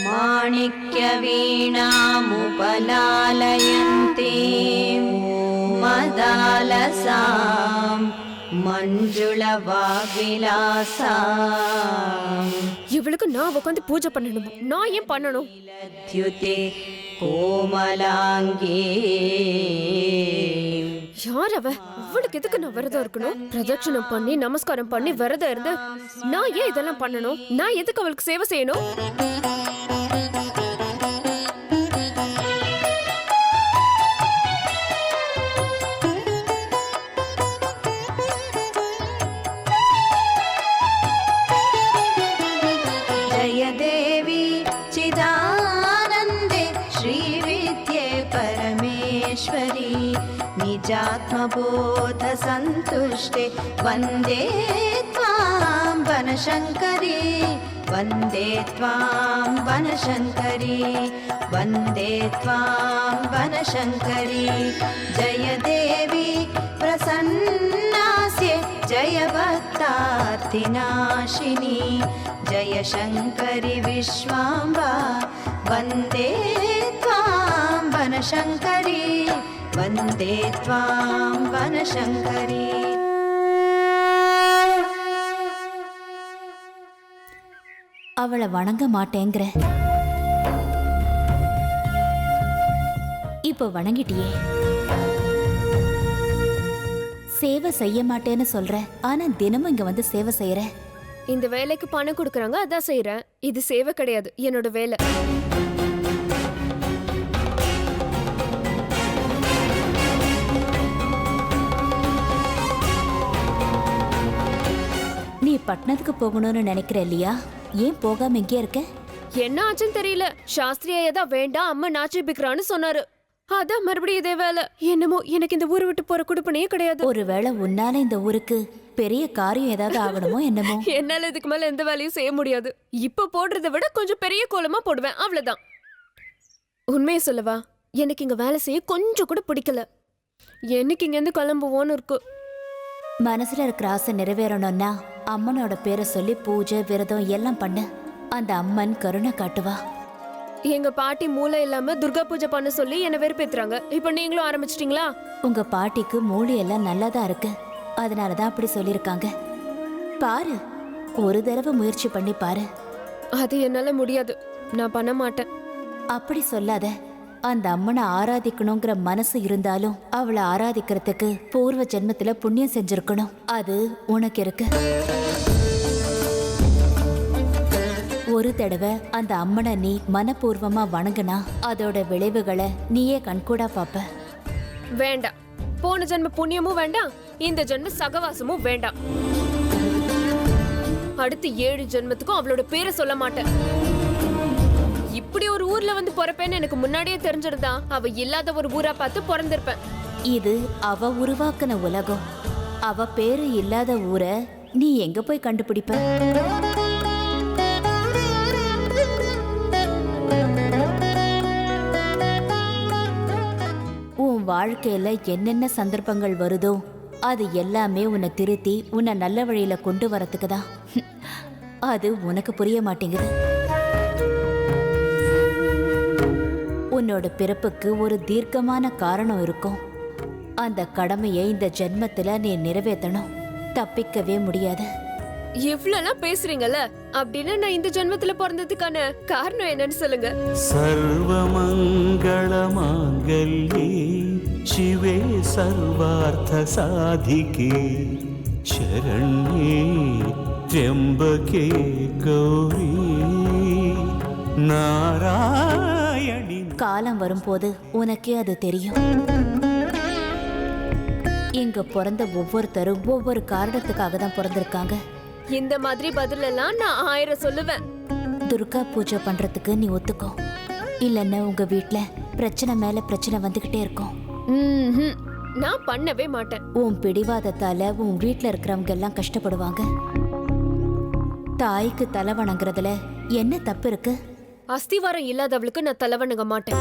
மாணிக்யவீணாமுபலாலயந்தே மதாலசாம் மஞ்சுளவாக்விலாசாம். இவளுக்கு நான் உட்காந்து பூஜை பண்ணணுமா? நான் ஏன் பண்ணணும்? தியுதே கோமலாங்கே. யார் அவ? அவளுக்கு எதுக்கு நான் விரதம் இருக்கணும்? பிரதட்சணம் பண்ணி நமஸ்காரம் பண்ணி விரதம் இருந்து நான் ஏன் இதெல்லாம் பண்ணணும்? நான் எதுக்கு அவளுக்கு சேவை செய்யணும்? ஜய தேவி சிதானந்தே ஸ்ரீ வித்யே பரமேஸ்வரி நிஜாத்மபோத சந்துஷ்டே வந்தே த்வாம் வனசங்கரி வந்தே த்வாம் வனசங்கரி வந்தே த்வாம் வனசங்கரி. ஜய தேவி பிரசன்னாஸ்யே ஜய பக்தார்த்திநாசினி ஜய சங்கரி விஸ்வாம்பா வந்தே த்வாம் வனசங்கரி வந்தே த்வாம் வனசங்கரி. அவளை வணங்க மாட்டேங்கிற, இப்போ வணங்கிட்டியே. சேவை செய்ய மாட்டேன்னு சொல்ற, ஆனா தினமும் இங்க வந்து சேவை செய்யற. இந்த வேலைக்கு பணம் கொடுக்கறாங்க, அதான் செய்யறேன். இது சேவை கிடையாது, என்னோட வேலை. நீ பட்டணத்துக்கு போகணும்னு நினைக்கிற இல்லையா? ஏன் போகாம இங்கே இருக்க? என்ன ஆச்சுன்னு தெரியல. சாஸ்திரியா ஏதா வேண்டாம், அம்மா நாச்சிபிக்கிறான்னு சொன்னாரு. அதான் மறுபடியும் இதே வேலை. என்னமோ எனக்கு இந்த ஊரை விட்டு போற குடுப்பனையே கிடையாது. ஒருவேளை உன்னால இந்த ஊருக்கு பெரிய காரியம் ஏதாவது ஆகணுமோ என்னமோ. என்னால இதுக்கு மேல எந்த வேலையும் செய்ய முடியாது. இப்ப போடுறதை விட கொஞ்சம் பெரிய கோலமா போடுவேன், அவ்வளவுதான். உண்மையை சொல்லவா, எனக்கு இங்க வேலை செய்ய கொஞ்சம் கூட பிடிக்கல. என்னைக்கு இங்க இருந்து கிளம்புவோன்னு இருக்கு. மனசுல இருக்கிற ஆசை நிறைவேறணும்னா அம்மனோட பேரை சொல்லி பூஜை விரதம் எல்லாம் பண்ணு. அந்த அம்மன் கருணை காட்டுவா. எங்க பாட்டி மூளை இல்லாம துர்கா பூஜை பண்ண சொல்லி என்ன வெறுப்பேத்துறாங்க. இப்ப நீங்களும் ஆரம்பிச்சிட்டீங்களா? உங்க பாட்டிக்கு மூளை எல்லாம் நல்லாதான் இருக்கு, அதனாலதான் அப்படி சொல்லிருக்காங்க. பாரு, ஒரு தடவை முயற்சி பண்ணி பாரு. அது என்னால முடியாது, நான் பண்ண மாட்டேன். அப்படி சொல்லாத. அந்த அம்மனை ஆராதிக்கணுங்கிற மனசு இருந்தாலும் அவளை ஆராதிக்கிறதுக்கு பூர்வ ஜென்மத்துல புண்ணியம் செஞ்சிருக்கணும். அது உனக்கு இருக்கு. ஒரு தடவை அந்த அம்மனை நீ மனப்பூர்வமா வணங்குனா அதோட விளைவுகளை நீயே கண்கூடா பாப்ப. வேண்டாம், போன ஜென்ம புண்ணியமும் வேண்டாம், இந்த ஜென்ம சகவாசமும் வேண்டாம். அடுத்து 7 ஜென்மத்துக்கும் அவளோட பேரை சொல்ல மாட்டேன். இப்படி ஒரு ஊர்ல வந்து பிறப்பேன்னு எனக்கு முன்னாடியே தெரிஞ்சிருந்தா அவ இல்லாத ஒரு ஊரா பார்த்து பிறந்திருப்பேன். இது அவ உருவாக்குன உலகம். அவ பேரு இல்லாத ஊரை நீ எங்க போய் கண்டுபிடிப்ப? உன் வாழ்க்கையில என்னென்ன சந்தர்ப்பங்கள் வருதோ அது எல்லாமே உன்னை திருத்தி உன்னை நல்ல வழியில கொண்டு வரத்துக்கு தான். அது உனக்கு புரிய மாட்டேங்குது. உன்னோட பிறப்புக்கு ஒரு தீர்க்கமான காரணம் இருக்கும். அந்த கடமையை இந்த ஜென்மத்துல நீ நிறைவேற்றணும். தப்பிக்கவே முடியாது. இவ்வளவு பேசுறீங்கல்ல, அப்படின்னு நான் இந்த ஜென்மத்துல பிறந்ததுக்கான காரணம் என்னன்னு சொல்லுங்க. சர்வமங்கள மாங்கல்யே சிவே சர்வார்த்த சாதிகே சரண்யே த்ர்யம்பகே கௌரி நாராயணி. காலம் வரும்போது உனக்கே அது தெரியும். இங்க பிறந்த ஒவ்வொருத்தரும் ஒவ்வொரு காரணத்துக்காக தான் பிறந்திருக்காங்க. இந்த மாதிரி பதில் எல்லாம் நான் 1000 சொல்லுவேன். துர்கா பூஜை பண்றதுக்கு நீ ஒத்துக்கோ, இல்லைன்னா உங்க வீட்ல பிரச்சனை மேல பிரச்சனை வந்துகிட்டே இருக்கும். நான் பண்ணவே மாட்டேன். உன் பிடிவாதத்தால உன் வீட்ல இருக்கிறவங்க எல்லாம் கஷ்டப்படுவாங்க. தாய்க்கு தலை வணங்குறதுல என்ன தப்பு இருக்கு? அஸ்திவாரம் இல்லாதவளுக்கு நான் தலை வணங்க மாட்டேன்.